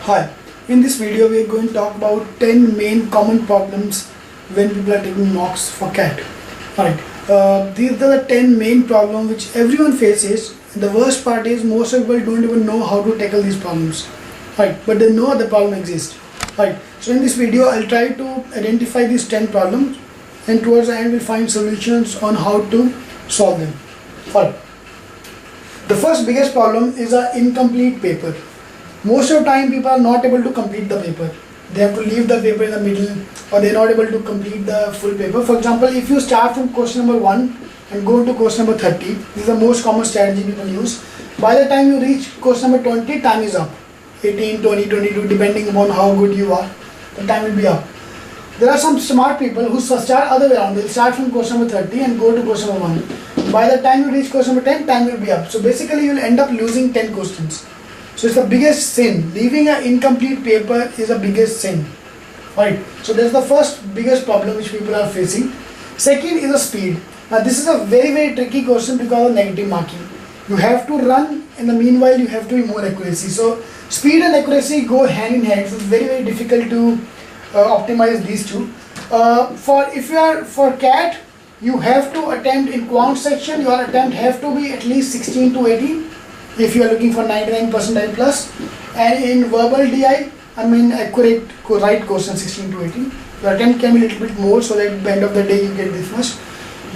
Hi, in this video we are going to talk about 10 main common problems when people are taking mocks for CAT. Alright, these are the 10 main problems which everyone faces. And the worst part is most of people don't even know how to tackle these problems. Right, but they know the problem exists. Right, so in this video I'll try to identify these 10 problems and towards the end we'll find solutions on how to solve them. Alright, the first biggest problem is an incomplete paper. Most of the time people are not able to complete the paper. They have to leave the paper in the middle, or they're not able to complete the full paper. For example, if you start from question number 1 and go to question number 30, this is the most common strategy people use. By the time you reach question number 20, time is up. 18, 20, 22, depending upon how good you are, the time will be up. There are some smart people who start other way around. They'll start from question number 30 and go to question number 1. By the time you reach question number 10, time will be up. So basically you'll end up losing 10 questions. So it's the biggest sin. Leaving an incomplete paper is the biggest sin. Right. So that's the first biggest problem which people are facing. Second is the speed. Now this is a very tricky question because of negative marking. You have to run, in the meanwhile you have to be more accuracy. So speed and accuracy go hand in hand. So it's very difficult to optimize these two. For CAT, you have to attempt in quant section. Your attempt have to be at least 16 to 18. If you are looking for 99 percentile plus, and in verbal DI, accurate right question 16 to 18. Your attempt can be a little bit more, so that at the end of the day you get this much.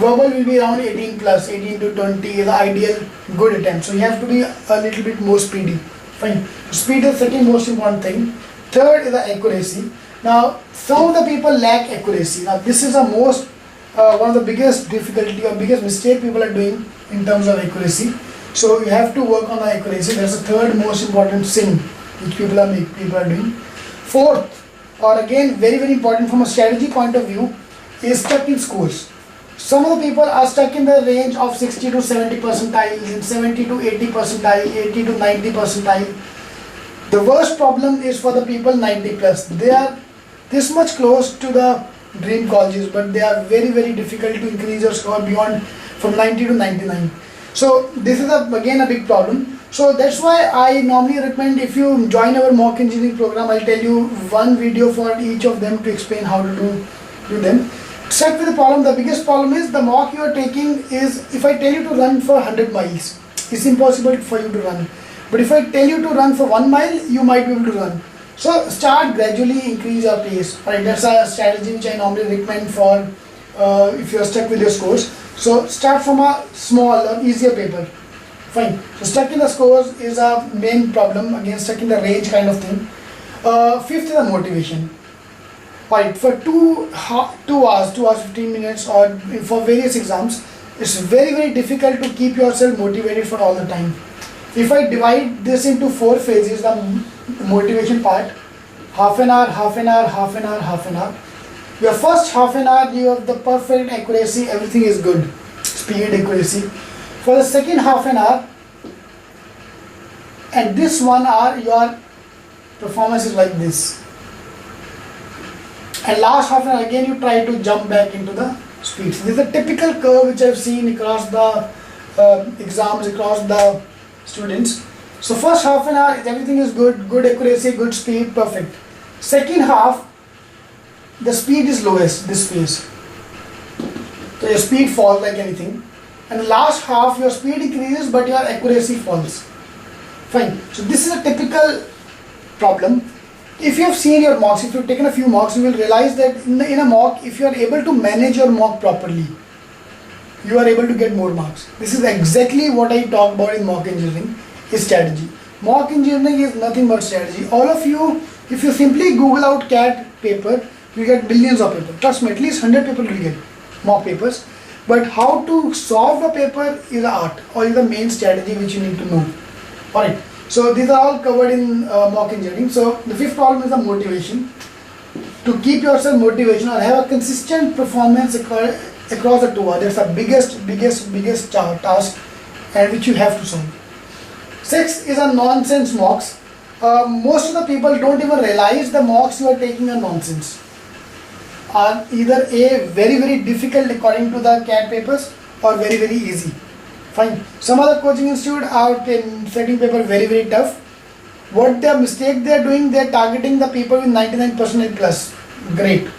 Verbal will be around 18 plus, 18 to 20 is the ideal good attempt. So you have to be a little bit more speedy. Fine. Speed is the second most important thing. Third is the accuracy. Now some of the people lack accuracy. Now this is the most one of the biggest difficulty or biggest mistake people are doing in terms of accuracy. So you have to work on the accuracy. That's the third most important sin which people are doing. Fourth, or again very important from a strategy point of view, is stuck in scores. Some of the people are stuck in the range of 60 to 70 percentiles, and 70 to 80 percentile, 80 to 90 percentile. The worst problem is for the people 90 plus. They are this much close to the dream colleges, but they are very difficult to increase your score beyond from 90 to 99. So this is again a big problem. So that's why I normally recommend, if you join our mock engineering program, I'll tell you one video for each of them to explain how to do them. Start with the problem. The biggest problem is the mock you are taking is, if I tell you to run for 100 miles, it's impossible for you to run. But if I tell you to run for 1 mile, you might be able to run. So start gradually, increase your pace. Right, that's a strategy which I normally recommend for if you are stuck with your scores. So start from a small or easier paper. Fine. So stuck in the scores is a main problem. Again, stuck in the range kind of thing. Fifth is the motivation. Right. For 2 hours, 15 minutes, or for various exams, it's very difficult to keep yourself motivated for all the time. If I divide this into 4 phases, the motivation part, half an hour, half an hour, half an hour, half an hour. Your first half an hour, you have the perfect accuracy, everything is good, speed, accuracy. For the second half an hour, and this 1 hour, your performance is like this. And last half an hour, again you try to jump back into the speed. So this is a typical curve which I've seen across the exams, across the students. So first half an hour, everything is good accuracy, good speed, perfect. Second half, the speed is lowest, this phase. So your speed falls like anything. And the last half, your speed increases but your accuracy falls. Fine. So this is a typical problem. If you have seen your mocks, if you have taken a few mocks, you will realize that in a mock, if you are able to manage your mock properly, you are able to get more marks. This is exactly what I talk about in mock engineering, is strategy. Mock engineering is nothing but strategy. All of you, if you simply Google out CAT paper, you get billions of papers. Trust me, at least 100 people will get mock papers. But how to solve the paper is the art, or is the main strategy which you need to know. Alright, so these are all covered in mock engineering. So the fifth problem is the motivation. To keep yourself motivation or have a consistent performance across the 2 hours, that's the biggest task, and which you have to solve. Sixth is a nonsense mocks. Most of the people don't even realize the mocks you are taking are nonsense. Are either A, very difficult according to the CAT papers, or very easy. Fine. Some other coaching institute are setting paper very tough. What the mistake they are doing, they are targeting the people with 99 percentile plus. Great,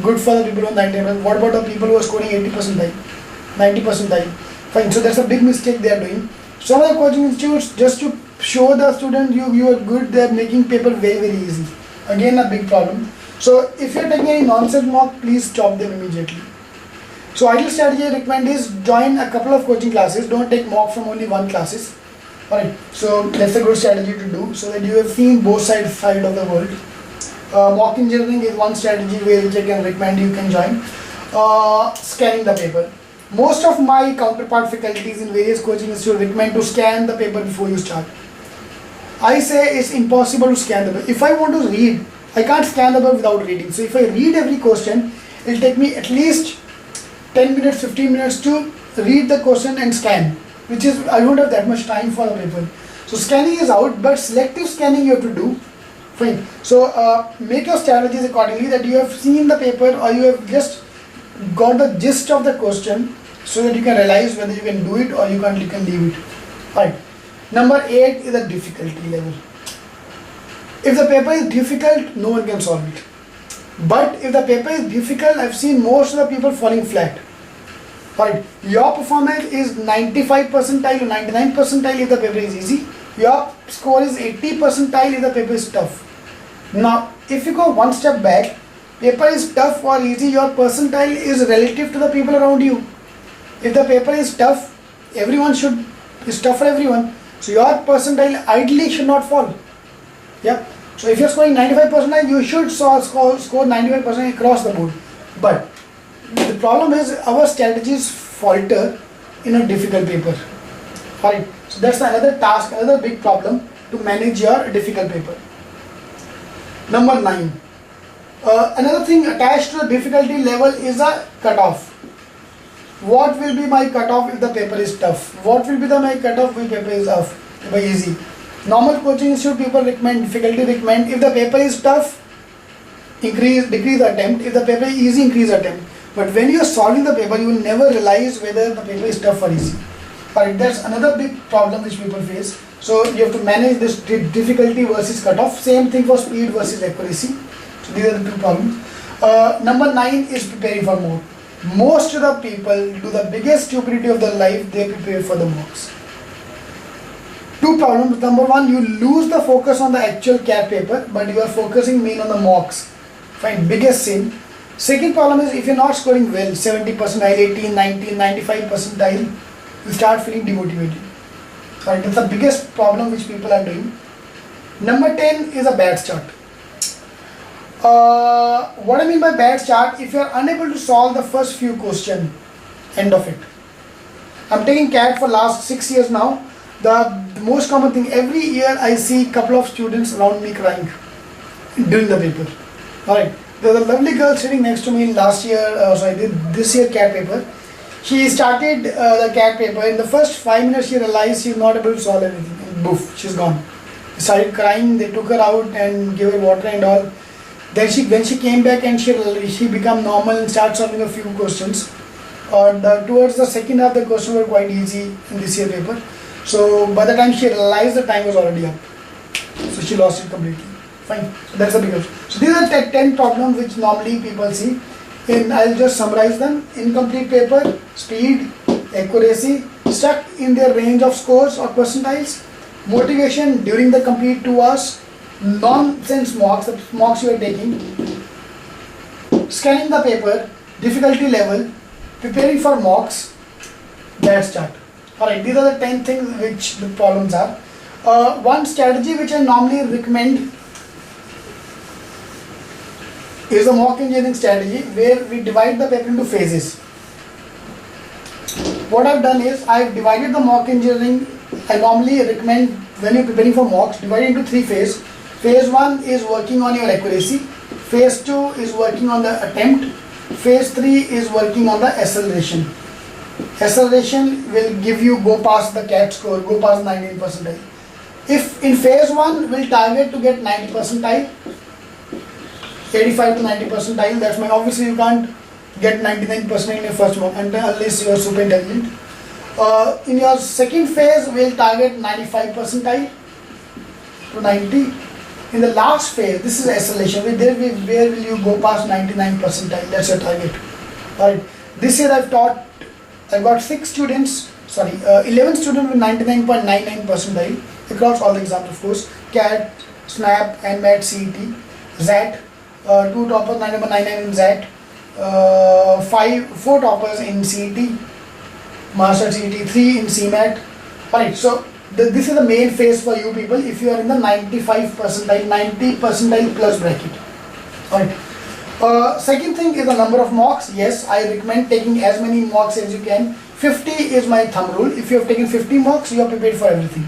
good for the people with 99. What about the people who are scoring 80 percentile, 90 percentile? Fine. So that's a big mistake they are doing. Some of the coaching institutes, just to show the student you are good, they are making paper very easy. Again, a big problem. So if you are taking any nonsense mock, please stop them immediately. So ideal strategy I recommend is join a couple of coaching classes. Don't take mock from only one classes. Alright, so that's a good strategy to do, so that you have seen both sides of the world. Mock engineering is one strategy which I can recommend you can join. Scanning the paper. Most of my counterpart faculties in various coaching institutes recommend to scan the paper before you start. I say it's impossible to scan the paper. If I want to read, I can't scan the paper without reading. So if I read every question, it will take me at least 10 minutes, 15 minutes to read the question and scan. Which is, I don't have that much time for the paper. So scanning is out, but selective scanning you have to do. Fine. So make your strategies accordingly, that you have seen the paper or you have just got the gist of the question, so that you can realize whether you can do it or you can leave it. Right. Number 8 is the difficulty level. If the paper is difficult, no one can solve it. But if the paper is difficult, I've seen most of the people falling flat. Right. Your performance is 95 percentile or 99 percentile if the paper is easy. Your score is 80 percentile if the paper is tough. Now, if you go one step back, paper is tough or easy, your percentile is relative to the people around you. If the paper is tough, is tough for everyone. So your percentile ideally should not fall. Yeah. So if you're scoring 95 percentile, you should score 95 percent across the board. But the problem is our strategies falter in a difficult paper. Alright, so that's another task, another big problem to manage your difficult paper. Number 9. Another thing attached to the difficulty level is a cutoff. What will be my cutoff if the paper is tough? What will be my cutoff if the paper is easy? Normal coaching institute people recommend, difficulty recommend, if the paper is tough, decrease the attempt. If the paper is easy, increase attempt. But when you are solving the paper, you will never realize whether the paper is tough or easy. But that's another big problem which people face. So you have to manage this difficulty versus cutoff. Same thing for speed versus accuracy. So these are the two problems. Number 9 is preparing for mock. Most of the people do the biggest stupidity of their life, they prepare for the mocks. Two problems. Number 1, you lose the focus on the actual CAT paper, but you are focusing main on the mocks. Fine, biggest sin. Second problem is if you're not scoring well, 70 percentile, 18, 19, 95 percentile, you start feeling demotivated. Right, that's the biggest problem which people are doing. Number 10 is a bad start. What I mean by bad start, if you are unable to solve the first few questions, end of it. I'm taking CAT for last 6 years now. The most common thing, every year I see a couple of students around me crying during the paper. Alright, there's a lovely girl sitting next to me last year, this year CAT paper. She started the CAT paper. In the first 5 minutes she realized she's not able to solve anything, and boof, she's gone. She started crying, they took her out and gave her water and all. Then when she came back and she became normal and started solving a few questions. Towards the second half the questions were quite easy in this year paper. So by the time she realized, the time was already up. So she lost it completely. Fine. So that's the biggest. So these are 10 problems which normally people see. I'll just summarize them. Incomplete paper, speed, accuracy, stuck in their range of scores or percentiles, motivation during the complete 2 hours, nonsense mocks, the mocks you are taking, scanning the paper, difficulty level, preparing for mocks, bad start. Alright, these are the 10 things which the problems are. One strategy which I normally recommend is a mock engineering strategy where we divide the paper into phases. What I've done is I've divided the mock engineering. I normally recommend when you're preparing for mocks, divide it into 3 phases. Phase 1 is working on your accuracy. Phase 2 is working on the attempt. Phase 3 is working on the acceleration. Acceleration will give you go past the CAT score, go past 19 percentile. If in phase 1 we'll target to get 90 percentile, 85 to 90 percentile, that's my, obviously you can't get 99% in your first mock unless you are super intelligent. In your second phase we'll target 95 percentile. to 90. In the last phase, this is acceleration. Where will you go past 99 percentile? That's your target. Alright. This year I've got 11 students with 99.99 percentile across all the exams, of course. CAT, SNAP, NMAT, CET, ZAT, 2 toppers, 99 in ZAT, 4 toppers in CET, Master CET, 3 in CMAT. Alright, so this is the main phase for you people if you are in the 95 percentile, 90 percentile plus bracket. Alright. Second thing is the number of mocks. Yes, I recommend taking as many mocks as you can. 50 is my thumb rule. If you have taken 50 mocks, you are prepared for everything.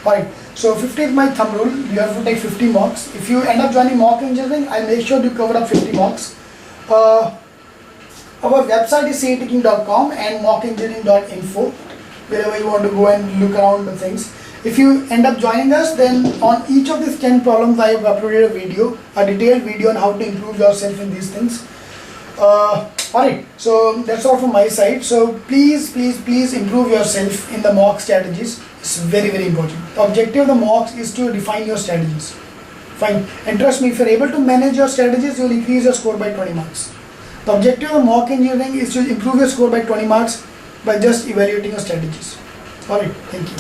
Alright, so 50 is my thumb rule. You have to take 50 mocks. If you end up joining mock engineering, I make sure you cover up 50 mocks. Our website is cetking.com and mockengineering.info. Wherever you want to go and look around the things. If you end up joining us, then on each of these 10 problems I have uploaded a detailed video on how to improve yourself in these things. Alright, so that's all from my side. So please improve yourself in the mock strategies. It's very important. The objective of the mocks is to define your strategies. Fine. And trust me, if you're able to manage your strategies, you'll increase your score by 20 marks. The objective of mock engineering is to improve your score by 20 marks by just evaluating your strategies. Alright, thank you.